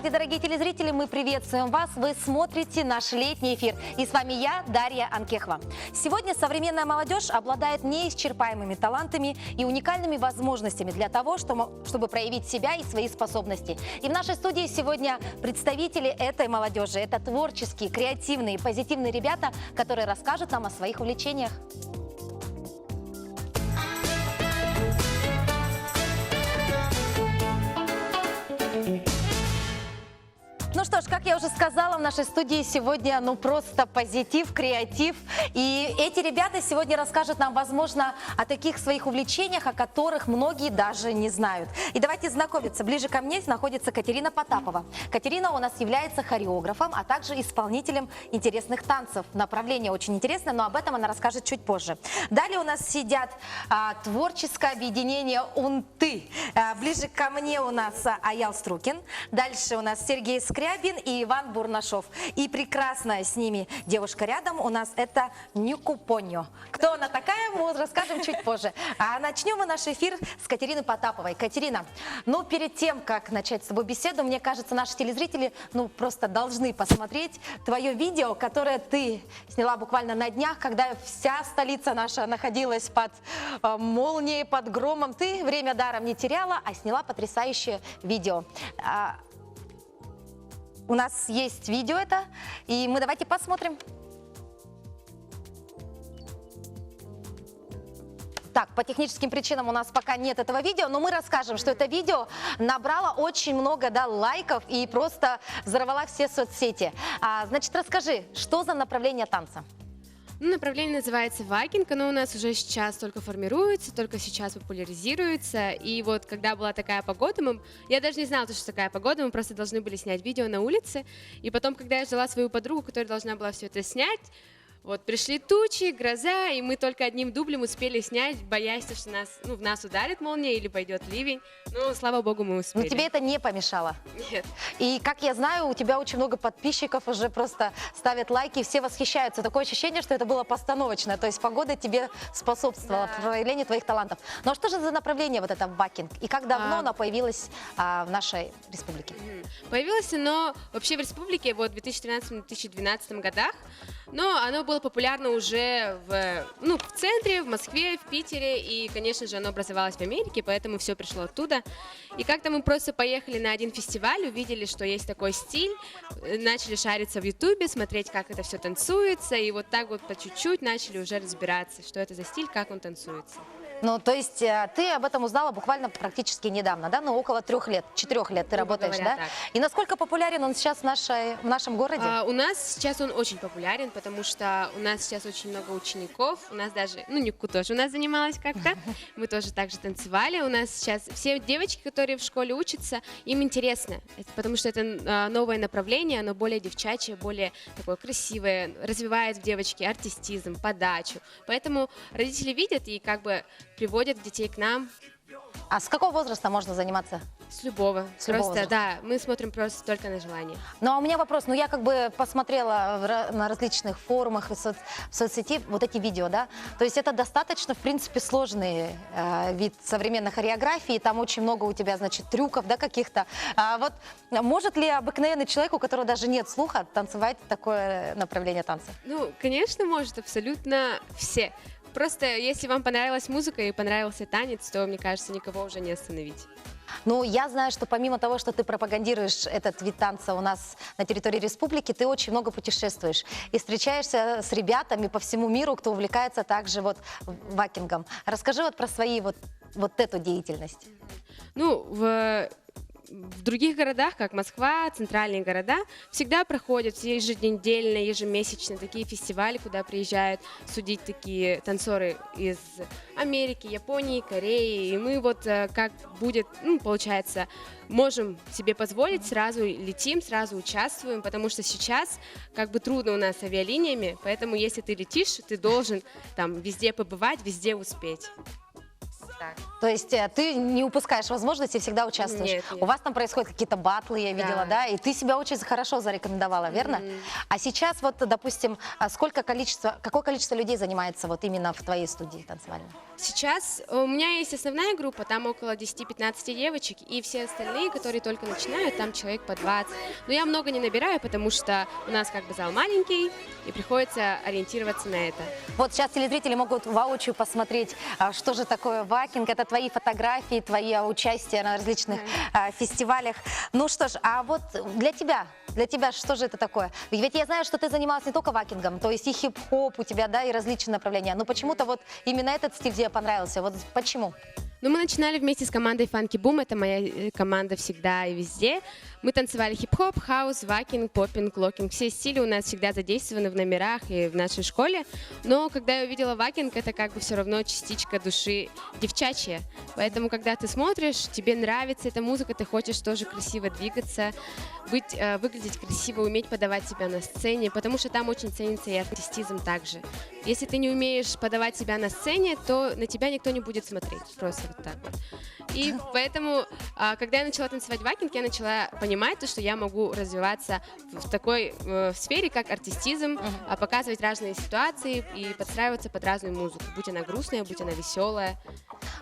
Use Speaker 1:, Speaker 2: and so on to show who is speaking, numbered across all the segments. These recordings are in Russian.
Speaker 1: Здравствуйте, дорогие телезрители, мы приветствуем вас. Вы смотрите наш летний эфир. И с вами я, Дарья Анкехова. Сегодня современная молодежь обладает неисчерпаемыми талантами и уникальными возможностями для того, чтобы проявить себя и свои способности. И в нашей студии сегодня представители этой молодежи. Это творческие, креативные, позитивные ребята, которые расскажут нам о своих увлечениях. Ну что ж, как я уже сказала, в нашей студии сегодня просто позитив, креатив. И эти ребята сегодня расскажут нам, возможно, о таких своих увлечениях, о которых многие даже не знают. И давайте знакомиться. Ближе ко мне находится Катерина Потапова. Катерина у нас является хореографом, а также исполнителем интересных танцев. Направление очень интересное, но об этом она расскажет чуть позже. Далее у нас сидят творческое объединение «Унты». Ближе ко мне у нас Аял Струкин. Дальше у нас Сергей Скрябин и Иван Бурнашов. И прекрасная с ними девушка рядом у нас это Нюку Поньо. Кто она такая, мы расскажем чуть позже. А начнем мы наш эфир с Катерины Потаповой. Катерина, перед тем, как начать с тобой беседу, мне кажется, наши телезрители просто должны посмотреть твое видео, которое ты сняла буквально на днях, когда вся столица наша находилась под молнией, под громом. Ты время даром не теряла, а сняла потрясающее видео. У нас есть видео это, и мы давайте посмотрим. Так, по техническим причинам у нас пока нет этого видео, но мы расскажем, что это видео набрало очень много лайков и просто взорвало все соцсети. Значит, расскажи, что за направление танца?
Speaker 2: Направление называется вакинг, оно у нас уже сейчас только формируется, только сейчас популяризируется. И вот когда была такая погода, я даже не знала, что такая погода, мы просто должны были снять видео на улице. И потом, когда я ждала свою подругу, которая должна была все это снять, вот пришли тучи, гроза, и мы только одним дублем успели снять, боясь, что в нас ударит молния или пойдет ливень. Но, слава богу, мы успели.
Speaker 1: Но тебе это не помешало?
Speaker 2: Нет.
Speaker 1: И, как я знаю, у тебя очень много подписчиков уже просто ставят лайки, все восхищаются. Такое ощущение, что это было постановочное, то есть погода тебе способствовала проявлению твоих талантов. Ну а что же за направление вот это вакинг? И как давно оно появилось в нашей республике?
Speaker 2: Появилось оно вообще в республике в 2013-2012 годах, но оно было популярно уже в центре, в Москве, в Питере, и, конечно же, оно образовалось в Америке, поэтому все пришло оттуда. И как-то мы просто поехали на один фестиваль, увидели, что есть такой стиль, начали шариться в Ютубе, смотреть, как это все танцуется, и вот так вот по чуть-чуть начали уже разбираться, что это за стиль, как он танцуется.
Speaker 1: То есть ты об этом узнала буквально практически недавно, да? Около 3 лет, 4 лет ты работаешь, да?
Speaker 2: Так.
Speaker 1: И насколько популярен он сейчас в нашем городе?
Speaker 2: У нас сейчас он очень популярен, потому что у нас сейчас очень много учеников, у нас даже, Нюку тоже у нас занималась как-то, мы тоже так же танцевали, у нас сейчас все девочки, которые в школе учатся, им интересно, потому что это новое направление, оно более девчачье, более такое красивое, развивает в девочке артистизм, подачу, поэтому родители видят и приводят детей к нам.
Speaker 1: А с какого возраста можно заниматься?
Speaker 2: С любого. Да, мы смотрим просто только на желание.
Speaker 1: Ну а у меня вопрос, я посмотрела на различных форумах и в соцсети вот эти видео, да? То есть это достаточно, в принципе, сложный вид современной хореографии, там очень много у тебя, трюков, да, каких-то. Вот может ли обыкновенный человек, у которого даже нет слуха, танцевать такое направление танца?
Speaker 2: Конечно, может, абсолютно все. Просто если вам понравилась музыка и понравился танец, то, мне кажется, никого уже не остановить.
Speaker 1: Я знаю, что помимо того, что ты пропагандируешь этот вид танца у нас на территории республики, ты очень много путешествуешь и встречаешься с ребятами по всему миру, кто увлекается также вакингом. Расскажи про свои эту деятельность.
Speaker 2: В других городах, как Москва, центральные города, всегда проходят еженедельно, ежемесячно такие фестивали, куда приезжают судить такие танцоры из Америки, Японии, Кореи. И мы получается, можем себе позволить, сразу летим, сразу участвуем, потому что сейчас трудно у нас с авиалиниями, поэтому если ты летишь, ты должен везде побывать, везде успеть. Так.
Speaker 1: То есть ты не упускаешь возможности, всегда участвуешь.
Speaker 2: Нет, нет.
Speaker 1: У вас там происходят какие-то батлы, я видела, да,
Speaker 2: Да.
Speaker 1: и ты себя очень хорошо зарекомендовала, верно? А сейчас вот, допустим, какое количество людей занимается вот именно в твоей студии танцевальной?
Speaker 2: Сейчас у меня есть основная группа, там около 10-15 девочек, и все остальные, которые только начинают, там человек по 20. Но я много не набираю, потому что у нас как бы зал маленький, и приходится ориентироваться на это.
Speaker 1: Вот сейчас телезрители могут воочию посмотреть, что же такое вакинг. Это твои фотографии, твои участия на различных фестивалях. Ну что ж, а вот для тебя что же это такое? Ведь я знаю, что ты занималась не только вакингом, то есть и хип-хоп у тебя, да, и различные направления. Но почему-то вот именно этот стиль тебе понравился. Вот почему?
Speaker 2: Ну, мы начинали вместе с командой Funky Boom, это моя команда всегда и везде. Мы танцевали хип-хоп, хаус, вакинг, поппинг, локинг. Все стили у нас всегда задействованы в номерах и в нашей школе. Но когда я увидела вакинг, это как бы все равно частичка души девчачья. Поэтому, когда ты смотришь, тебе нравится эта музыка, ты хочешь тоже красиво двигаться, выглядеть красиво, уметь подавать себя на сцене, потому что там очень ценится и артистизм также. Если ты не умеешь подавать себя на сцене, то на тебя никто не будет смотреть. Просто вот так вот. И поэтому, когда я начала танцевать вакинг, я начала понимать, что я могу развиваться в такой сфере, как артистизм, показывать разные ситуации и подстраиваться под разную музыку, будь она грустная, будь она веселая.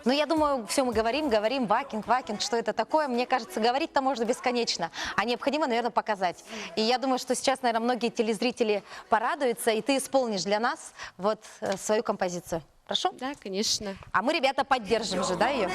Speaker 1: Ну, я думаю, все мы говорим, вакинг, что это такое. Мне кажется, говорить-то можно бесконечно, а необходимо, наверное, показать. И я думаю, что сейчас, наверное, многие телезрители порадуются, и ты исполнишь для нас вот свою композицию. Хорошо?
Speaker 2: Да, конечно.
Speaker 1: А мы, ребята, поддержим же, да, ее?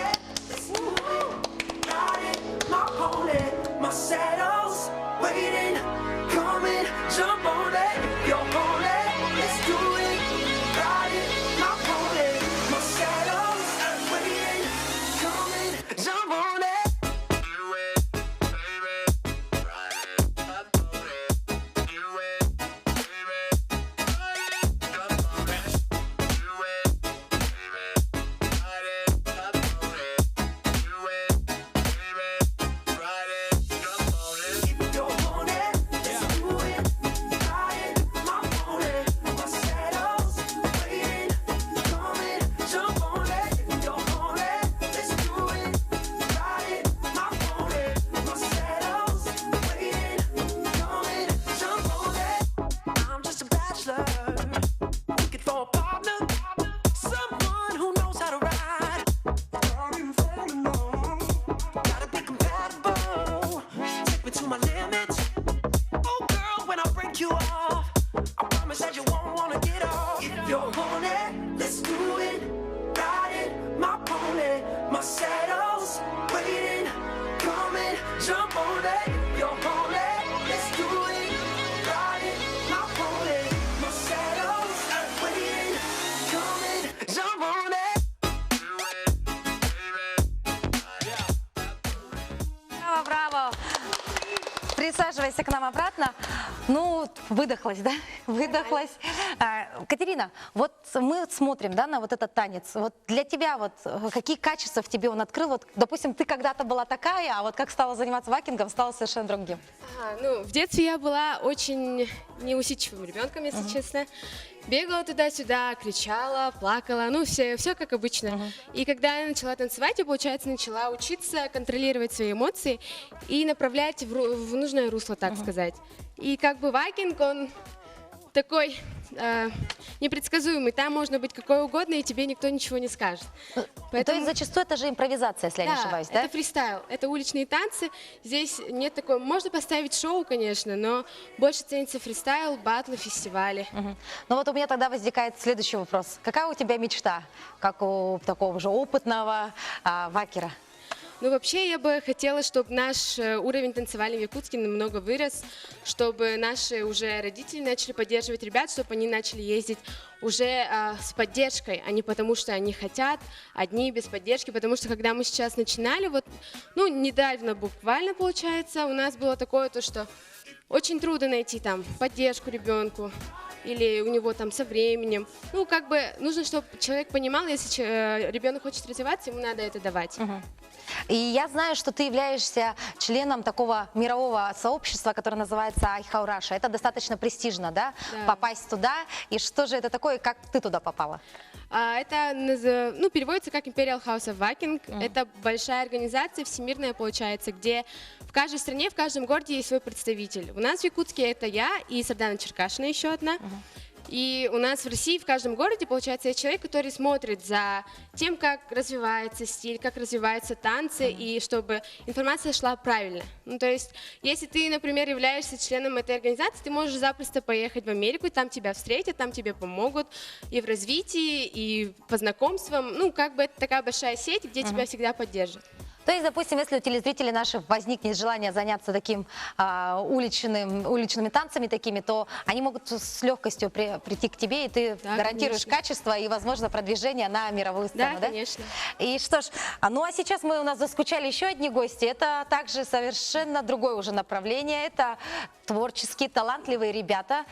Speaker 1: Браво! Присаживайся к нам обратно. Ну, выдохлась, да? Выдохлась. Катерина, вот мы смотрим, да, на вот этот танец. Вот для тебя вот какие качества в тебе он открыл? Вот, допустим, ты когда-то была такая, а вот как стала заниматься вакингом, стала совершенно другим.
Speaker 2: Ну, в детстве я была очень неусидчивым ребенком, если честно. Бегала туда-сюда, кричала, плакала, ну, все как обычно. И когда я начала танцевать, я, получается, начала учиться контролировать свои эмоции и направлять в нужное русло, так сказать. И как бы вакинг, он такой непредсказуемый, там можно быть какой угодно, и тебе никто ничего не скажет.
Speaker 1: То есть зачастую это же импровизация, если я не ошибаюсь, да?
Speaker 2: Это фристайл, это уличные танцы, здесь нет такого, можно поставить шоу, конечно, но больше ценится фристайл, батлы, фестивали.
Speaker 1: Ну вот у меня тогда возникает следующий вопрос. Какая у тебя мечта, как у такого же опытного вакера?
Speaker 2: Ну, вообще, я бы хотела, чтобы наш уровень танцевальный в Якутске намного вырос, чтобы наши уже родители начали поддерживать ребят, чтобы они начали ездить уже с поддержкой, а не потому, что они хотят, одни без поддержки, потому что когда мы сейчас начинали, вот, ну, недавно буквально, получается, у нас было такое, то, что очень трудно найти там поддержку ребенку или у него там со временем. Ну, как бы нужно, чтобы человек понимал, если ребенок хочет развиваться, ему надо это давать.
Speaker 1: И я знаю, что ты являешься членом такого мирового сообщества, которое называется iHow Russia. Это достаточно престижно, да?
Speaker 2: Да.
Speaker 1: Попасть туда. И что же это такое, и как ты туда попала?
Speaker 2: Это переводится как Imperial House of Viking. Это большая организация, всемирная получается, где в каждой стране, в каждом городе есть свой представитель. У нас в Якутске это я и Сардана Черкашина еще одна. И у нас в России в каждом городе, получается, есть человек, который смотрит за тем, как развивается стиль, как развиваются танцы, и чтобы информация шла правильно. Ну, то есть, если ты, например, являешься членом этой организации, ты можешь запросто поехать в Америку, и там тебя встретят, там тебе помогут и в развитии, и по знакомствам. Ну, как бы это такая большая сеть, где тебя всегда поддержат.
Speaker 1: То есть, допустим, если у телезрителей наших возникнет желание заняться таким уличными танцами такими, то они могут с легкостью прийти к тебе, и ты
Speaker 2: Да,
Speaker 1: гарантируешь
Speaker 2: конечно.
Speaker 1: качество и, возможно, продвижение на мировую сцену, да?
Speaker 2: Конечно.
Speaker 1: И что ж, ну а сейчас у нас заскучали еще одни гости. Это также совершенно другое уже направление. Это творческие, талантливые ребята.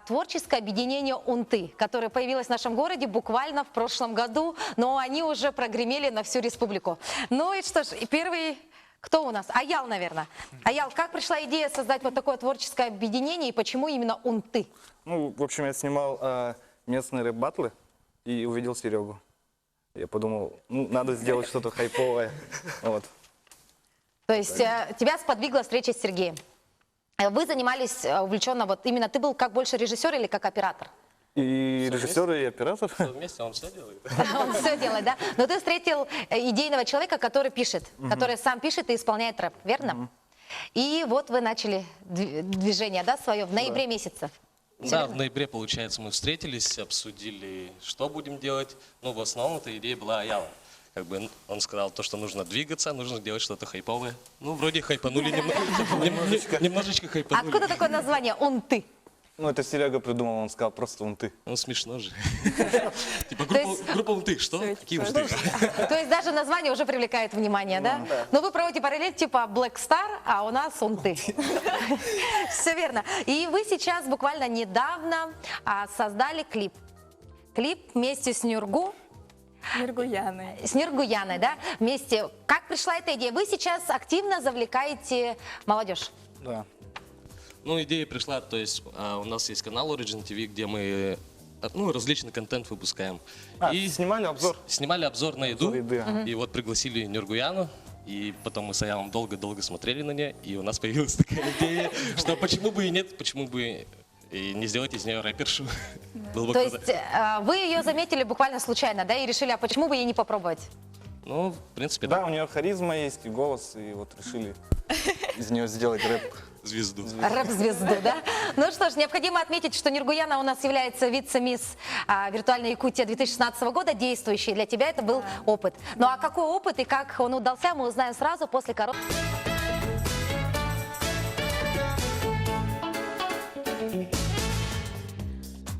Speaker 1: Творческое объединение «Унты», которое появилось в нашем городе буквально в прошлом году, но они уже прогремели на всю республику. Ну и что ж, и первый... Кто у нас? Аял, наверное. Аял, как пришла идея создать вот такое творческое объединение и почему именно «Унты»?
Speaker 3: Ну, в общем, я снимал местные рэп-баттлы и увидел Серегу. Я подумал, ну, надо сделать что-то хайповое. Вот.
Speaker 1: То есть тебя сподвигла встреча с Сергеем. Вы занимались увлеченно, вот именно ты был как больше режиссер или как оператор?
Speaker 3: И режиссер, и оператор.
Speaker 4: Все вместе, он все делает.
Speaker 1: Он все делает, да? Но ты встретил идейного человека, который пишет, который сам пишет и исполняет рэп, верно? И вот вы начали движение, да, свое в ноябре месяце. Всё
Speaker 4: Да,
Speaker 1: верно?
Speaker 4: в ноябре, получается, мы встретились, обсудили, что будем делать. Ну, в основном эта идея была Аяла. Как бы он сказал то, что нужно двигаться, нужно делать что-то хайповое. Ну, вроде хайпанули немножечко хайпанули.
Speaker 1: Откуда такое название «Унты»?
Speaker 3: Ну, это Серега придумал, он сказал, просто унты.
Speaker 4: Ну, смешно же. Типа
Speaker 1: есть-
Speaker 4: группа унты, что? Какие унты?
Speaker 1: То есть даже название уже привлекает внимание, да? Но вы проводите параллель типа Black Star, а у нас «Унты». Все верно. И вы сейчас буквально недавно создали клип. Клип вместе с Нюргу.
Speaker 5: Нергуяны.
Speaker 1: С Нюргуяной, да? Вместе. Как пришла эта идея? Вы сейчас активно завлекаете молодежь.
Speaker 3: Да.
Speaker 4: Ну, идея пришла, то есть у нас есть канал Origin TV, где мы различный контент выпускаем.
Speaker 3: Снимали обзор.
Speaker 4: Снимали обзор на еду,
Speaker 3: Обзор еды, ага.
Speaker 4: и вот пригласили Нюргуяну, и потом мы с Аялом долго-долго смотрели на нее, и у нас появилась такая идея, что почему бы и нет, почему бы и не сделать из нее рэпершу. Было бы
Speaker 1: То
Speaker 4: круто.
Speaker 1: есть вы ее заметили буквально случайно, да? И решили, а почему бы ей не попробовать?
Speaker 4: Ну, в принципе,
Speaker 3: Да, у нее харизма есть и голос, и вот решили из нее сделать рэп.
Speaker 4: звезду.
Speaker 1: Рэп-звезду, да? Ну что ж, необходимо отметить, что Нюргуяна у нас является вице-мисс Виртуальной Якутия 2016 года, действующей. Для тебя это был опыт. Ну а какой опыт и как он удался, мы узнаем сразу после короткого...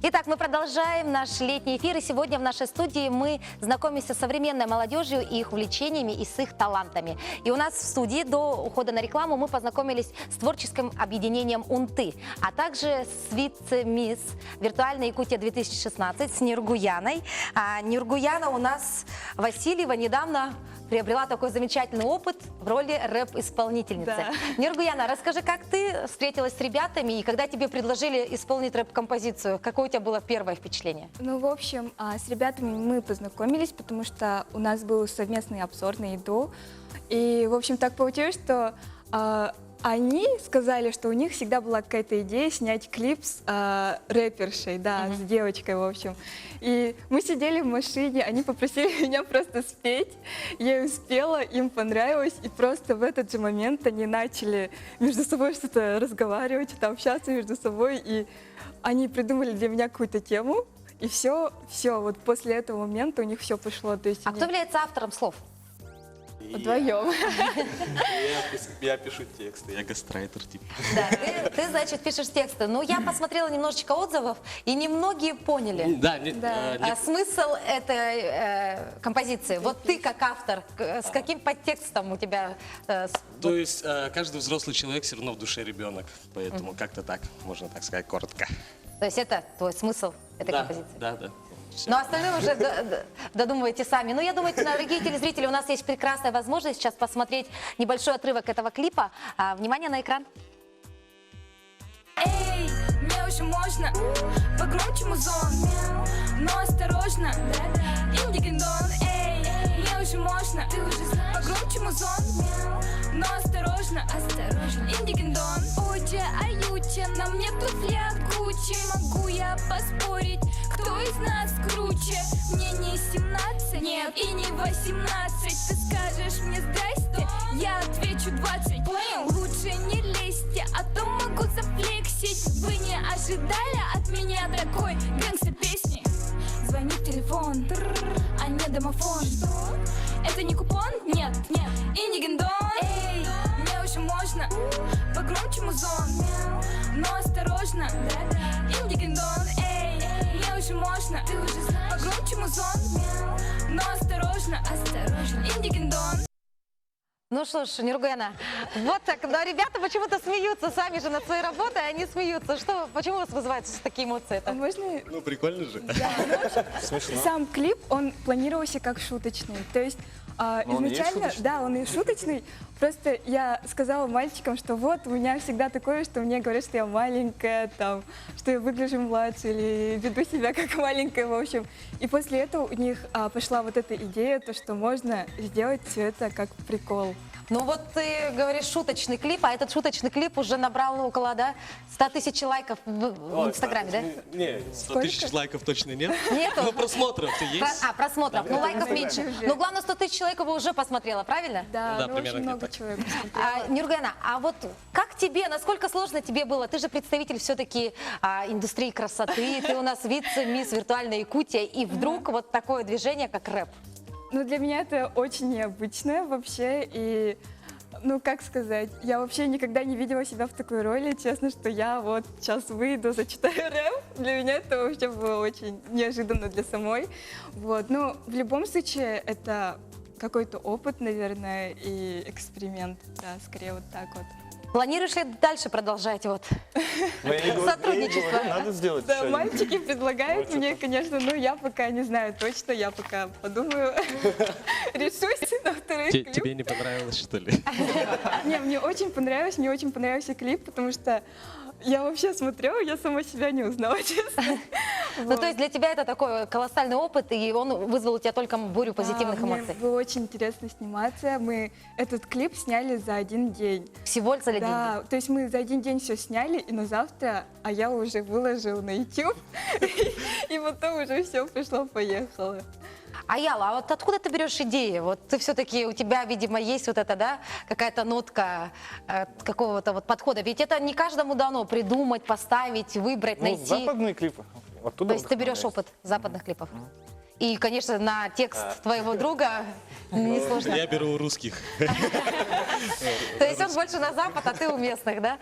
Speaker 1: Итак, мы продолжаем наш летний эфир, и сегодня в нашей студии мы знакомимся с современной молодежью и их увлечениями, и с их талантами. И у нас в студии до ухода на рекламу мы познакомились с творческим объединением «Унты», а также с вице-мисс Виртуальной Якутия 2016, с Нюргуяной. Нюргуяна у нас Васильева недавно приобрела такой замечательный опыт в роли рэп-исполнительницы.
Speaker 5: Да.
Speaker 1: Нюргуяна, расскажи, как ты встретилась с ребятами, и когда тебе предложили исполнить рэп-композицию, какое у тебя было первое впечатление?
Speaker 5: Ну, в общем, с ребятами мы познакомились, потому что у нас был совместный обзор на еду. И, в общем, так получилось, что они сказали, что у них всегда была какая-то идея снять клип с рэпершей, да, с девочкой, в общем. И мы сидели в машине, они попросили меня просто спеть. Я им спела, им понравилось, и просто в этот же момент они начали между собой что-то разговаривать, это общаться между собой, и они придумали для меня какую-то тему, и все, вот после этого момента у них все пошло. То есть
Speaker 1: А кто является автором слов?
Speaker 5: вдвоем.
Speaker 4: Я пишу тексты, я гастрайтер, типа.
Speaker 1: Да, ты, значит, пишешь тексты. Ну, я посмотрела немножечко отзывов, и немногие поняли
Speaker 4: Да,
Speaker 1: смысл этой композиции. Вот ты, как автор, с каким подтекстом у тебя?
Speaker 4: То есть каждый взрослый человек все равно в душе ребенок, поэтому как-то так, можно так сказать, коротко.
Speaker 1: То есть это твой смысл этой
Speaker 4: Да,
Speaker 1: композиции?
Speaker 4: да, да. Всё.
Speaker 1: Но остальное уже додумывайте сами. Ну, я думаю, дорогие телезрители, у нас есть прекрасная возможность сейчас посмотреть небольшой отрывок этого клипа. Внимание на экран.
Speaker 6: Эй, мне уже можно погромче музон, но осторожно, индигендон. Эй, мне уже можно погромче музон, но осторожно, индигендон. Уче, аюте, на мне туфли от Гуччи. Могу я поспорить, кто из нас круче? Мне не 17, нет, и не 18. Ты скажешь мне здрасте, я отвечу 20. Лучше не лезьте, а то могу зафлексить. Вы не ожидали от меня такой гэнгстер песни? Звонит телефон, а не домофон. Это не купон? Нет, нет, индигендон. Эй, мне уже можно погромче музон, но осторожно, индигендон. Эй, мне уже можно погромче музон, но осторожно, индигендон.
Speaker 1: Ну что ж, Нюргена, вот так, но ребята почему-то смеются сами же над своей работой, они смеются. Что, почему у вас вызывают такие эмоции?
Speaker 5: А можно?
Speaker 4: Ну, прикольно же.
Speaker 5: Сам клип, он планировался как шуточный. То есть
Speaker 3: он и есть
Speaker 5: изначально,
Speaker 3: шуточный?
Speaker 5: да, он и шуточный. Просто я сказала мальчикам, что вот у меня всегда такое, что мне говорят, что я маленькая, там, что я выгляжу младше или веду себя как маленькая, в общем. И после этого у них пошла вот эта идея, то, что можно сделать все это как прикол.
Speaker 1: Ну вот ты говоришь шуточный клип, а этот шуточный клип уже набрал около, 100 тысяч лайков в Инстаграме, да?
Speaker 4: Не, 100 тысяч лайков точно нет.
Speaker 1: Нету?
Speaker 4: Ну, просмотров-то есть.
Speaker 1: Просмотров. Ну, лайков
Speaker 5: в
Speaker 1: меньше.
Speaker 5: Инстаграме.
Speaker 1: Ну, главное, 100 тысяч человек его уже посмотрела, правильно?
Speaker 5: Да,
Speaker 4: Да,
Speaker 5: ну,
Speaker 4: примерно
Speaker 5: очень много
Speaker 4: где-то.
Speaker 5: человек посмотрело.
Speaker 1: Нюргена, а вот как тебе, насколько сложно тебе было? Ты же представитель все-таки индустрии красоты, ты у нас вице-мисс виртуальной Якутия, и вдруг вот такое движение, как рэп.
Speaker 5: Ну, для меня это очень необычно вообще, и, ну, как сказать, я вообще никогда не видела себя в такой роли, честно, что я вот сейчас выйду, зачитаю рэп. Для меня это вообще было очень неожиданно для самой. Вот, но в любом случае это какой-то опыт, наверное, и эксперимент, да, скорее вот так вот.
Speaker 1: Планируешь ли дальше продолжать вот сотрудничество?
Speaker 3: Надо сделать.
Speaker 5: Да,
Speaker 3: что-нибудь.
Speaker 5: мальчики предлагают мне, конечно, но я пока не знаю точно, я пока подумаю, решусь на второй клип.
Speaker 4: Тебе не понравилось, что ли?
Speaker 5: Не, мне очень понравился клип, потому что я вообще смотрела, я сама себя не узнала, честно.
Speaker 1: Ну, то есть для тебя это такой колоссальный опыт, и он вызвал у тебя только бурю позитивных
Speaker 5: Мне
Speaker 1: эмоций.
Speaker 5: было очень интересно сниматься. Мы этот клип сняли за один день.
Speaker 1: Всего за один день.
Speaker 5: Да, то есть мы за один день все сняли, и на завтра, а я уже выложила на YouTube, и потом уже все пошло-поехало.
Speaker 1: Аяла, а вот откуда ты берешь идеи? Вот ты все-таки, у тебя, видимо, есть вот эта, да, какая-то нотка какого-то вот подхода. Ведь это не каждому дано придумать, поставить, выбрать,
Speaker 3: Ну,
Speaker 1: найти.
Speaker 3: западные клипы. Оттуда
Speaker 1: То есть ты берешь
Speaker 3: вдохновляюсь.
Speaker 1: опыт западных клипов. И, конечно, на текст твоего друга несложно.
Speaker 4: Я беру у русских.
Speaker 1: То есть он больше на запад, а ты у местных, да?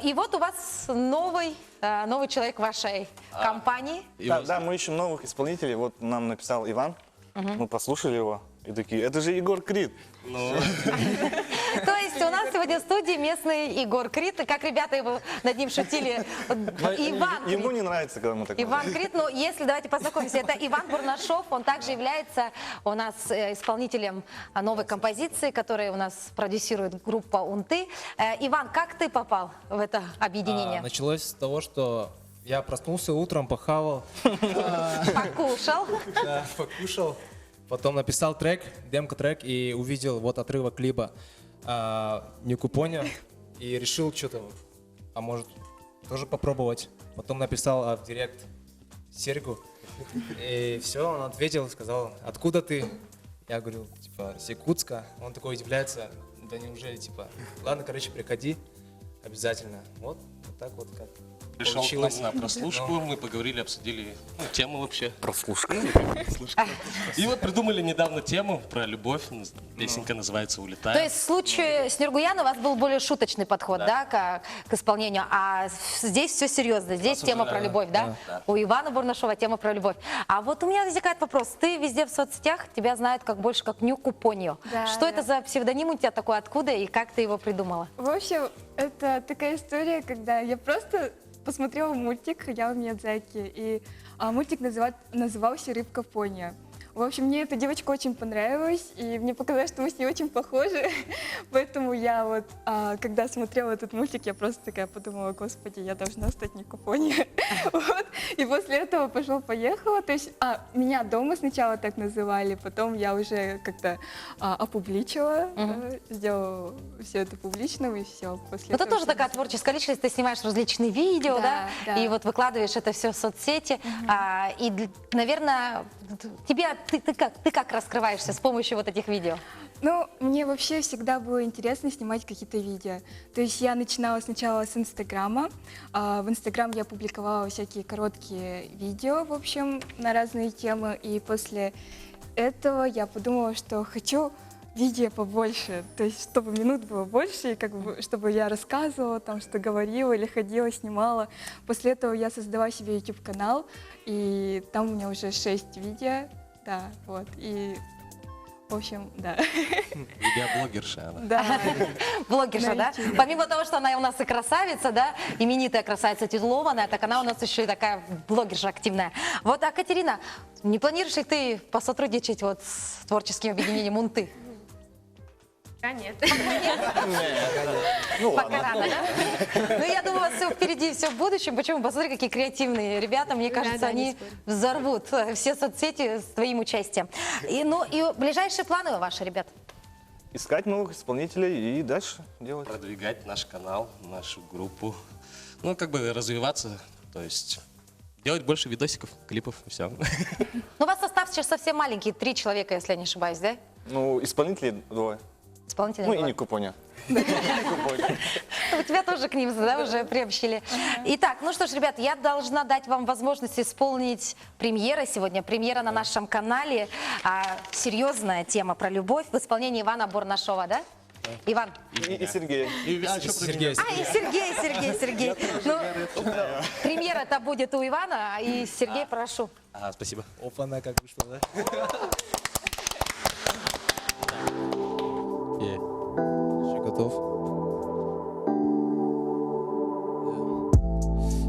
Speaker 1: И вот у вас новый человек в вашей компании.
Speaker 3: Да, мы ищем новых исполнителей. Вот нам написал Иван. Мы послушали его и такие, это же Егор Крид.
Speaker 1: То есть у нас сегодня в студии местный Егор Крид. И как ребята его над ним шутили, Иван
Speaker 3: Ему
Speaker 1: Крид.
Speaker 3: не нравится, когда мы так
Speaker 1: Иван Крид, ну если давайте познакомимся, это Иван Бурнашов, он также является у нас исполнителем новой композиции, которую у нас продюсирует группа «Унты». Иван, как ты попал в это объединение?
Speaker 7: Началось с того, что я проснулся утром, похавал,
Speaker 1: Покушал.
Speaker 7: да, покушал, потом написал трек, демка-трек, и увидел вот отрывок клипа Нюкупоня, и решил что-то, а может тоже попробовать. Потом написал в директ Сергу, и все, он ответил, сказал, откуда ты? Я говорю, типа, с Якутска. Он такой удивляется, да неужели, типа, ладно, короче, приходи обязательно. Вот так вот как.
Speaker 4: Пришел к
Speaker 7: Получилось.
Speaker 4: нам на прослушку, мы поговорили, обсудили тему вообще.
Speaker 3: Прослушка.
Speaker 4: И вот придумали недавно тему про любовь. Песенка называется
Speaker 1: То
Speaker 4: «Улетаю».
Speaker 1: есть в случае с Нюргуян у вас был более шуточный подход, да, к исполнению, а здесь все серьезно, здесь тема про любовь, да? У Ивана Бурнашова тема про любовь. А вот у меня возникает вопрос, ты везде в соцсетях, тебя знают как больше как Нюку Поньо.
Speaker 5: Да,
Speaker 1: Что
Speaker 5: да.
Speaker 1: это за псевдоним у тебя такой, откуда и как ты его придумала?
Speaker 5: В общем, это такая история, когда я просто посмотрела мультик Хаяо Миядзаки, и мультик назывался «Рыбка Поньо». В общем, мне эта девочка очень понравилась, и мне показалось, что мы с ней очень похожи. Поэтому я вот, когда смотрела этот мультик, я просто такая подумала, господи, я должна стать Нико Поньо. Вот. И после этого пошло-поехало. То есть меня дома сначала так называли, потом я уже как-то опубличила, сделала все это публичным, и все.
Speaker 1: Ну, ты тоже такая творческая личность, ты снимаешь различные видео, да,
Speaker 5: Да, да.
Speaker 1: и вот выкладываешь это все в соцсети. Наверное, ты как раскрываешься с помощью вот этих видео?
Speaker 5: Ну, мне вообще всегда было интересно снимать какие-то видео. То есть я начинала сначала с Инстаграма. В Инстаграм я публиковала всякие короткие видео, в общем, на разные темы. И после этого я подумала, что хочу видео побольше. То есть чтобы минут было больше, и как бы, чтобы я рассказывала, там, что говорила или ходила, снимала. После этого я создала себе YouTube-канал, и там у меня уже 6 видео. Да, вот. И в общем, да.
Speaker 4: Видеоблогерша она.
Speaker 5: Да.
Speaker 1: Блогерша,
Speaker 5: На
Speaker 1: да?
Speaker 5: YouTube.
Speaker 1: Помимо того, что она у нас и красавица, да, именитая красавица титулованная, так она у нас еще и такая блогерша активная. Вот, а Катерина, не планируешь ли ты посотрудничать вот с творческим объединением «Унты»?
Speaker 2: Нет.
Speaker 3: Ну
Speaker 1: Пока
Speaker 3: ладно.
Speaker 1: рано, да? Ну, я думаю, у вас все впереди, все в будущем. Почему? Посмотри, какие креативные ребята. Мне кажется,
Speaker 2: да, не
Speaker 1: они
Speaker 2: спорю.
Speaker 1: взорвут все соцсети с твоим участием. И ближайшие планы ваши, ребят?
Speaker 3: Искать новых исполнителей и дальше делать.
Speaker 4: Продвигать наш канал, нашу группу. Ну, как бы развиваться, то есть делать больше видосиков, клипов и все.
Speaker 1: Ну, у вас состав сейчас совсем маленький, 3 человека, если я не ошибаюсь, да?
Speaker 3: Ну, исполнителей двое.
Speaker 1: Исполнители.
Speaker 3: Ну и Нико Поньо.
Speaker 1: У тебя тоже к ним, да, уже приобщили. Итак, ну что ж, ребят, я должна дать вам возможность исполнить премьера сегодня. Премьера на нашем канале. Серьезная тема про любовь в исполнении Ивана Бурнашова, да? Иван.
Speaker 3: И Сергей.
Speaker 7: Сергей.
Speaker 1: И Сергей. Ну, премьера-то будет у Ивана, и Сергей, прошу.
Speaker 4: Спасибо.
Speaker 7: Опа-на, как вышло, да? Еще готов?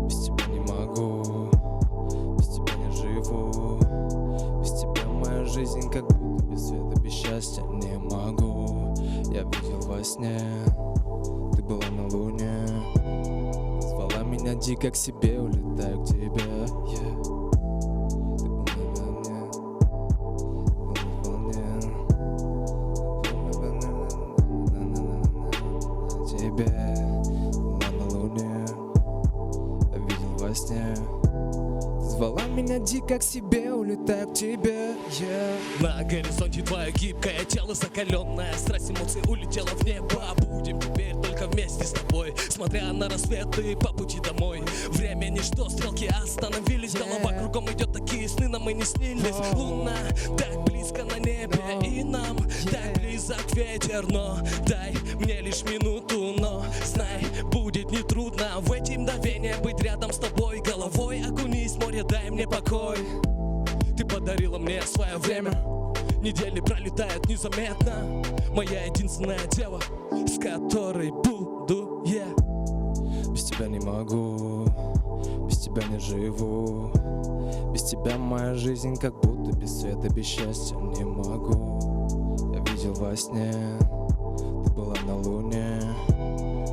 Speaker 7: Без тебя не могу, без тебя не живу. Без тебя моя жизнь как будто без света, без счастья не могу. Я видел во сне, ты была на луне. Звала меня дико к себе, улетаю к тебе. Ты был на волне, тебе была на луне, я видел во сне. Ты звала меня дико к себе, улетаю к тебе.
Speaker 8: На горизонте твое гибкое тело закаленное, страсть эмоций улетела в небо. Будем теперь только вместе с тобой, смотря на рассветы по пути домой. Время ничто, стрелки остановились, голова кругом идет, такие сны нам и не снились. Луна так близко на небе, и нам так близок ветер. Но дай мне лишь минуту, но знай, будет нетрудно в эти мгновения быть рядом с тобой. Головой окунись в море, дай мне покой. Ты подарила мне свое время, недели пролетают незаметно. Моя единственная дева, с которой буду я.
Speaker 7: Без тебя не могу, без тебя не живу. Без тебя моя жизнь как будто без света, без счастья не могу. Я видел во сне, ты была на луне.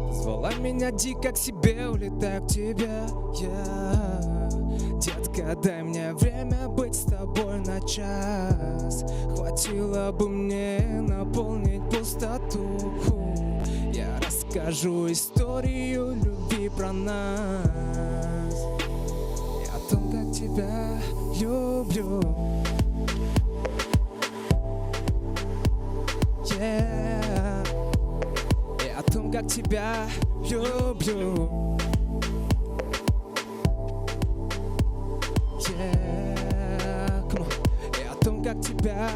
Speaker 7: Ты звала меня дико к себе, улетаю к тебе. Детка, дай мне время быть с тобой на час. Хватило бы мне наполнить пустоту. Я расскажу историю любви про нас и о том, как тебя люблю. И о том, как тебя люблю.
Speaker 8: тебя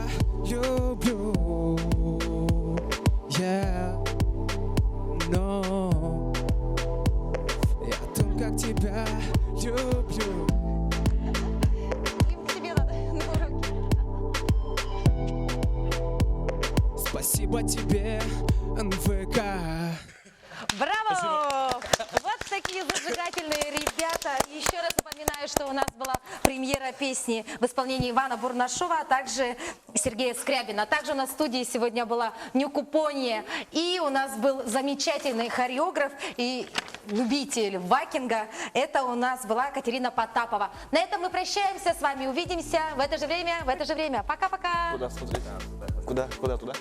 Speaker 8: люблю. Yeah. Но я о том, как тебя люблю.
Speaker 1: Тебе надо на руки.
Speaker 8: Спасибо тебе, НВК.
Speaker 1: Браво! Вот такие зажигательные ребята. Еще раз напоминаю, что у нас была премьера песни в исполнении Ивана Бурнашова, а также Сергея Скрябина. Также у нас в студии сегодня была Нюкупония. И у нас был замечательный хореограф и любитель вакинга. Это у нас была Катерина Потапова. На этом мы прощаемся с вами. Увидимся в это же время, в это же время. Пока-пока!
Speaker 3: Куда смотреть? Куда? Туда?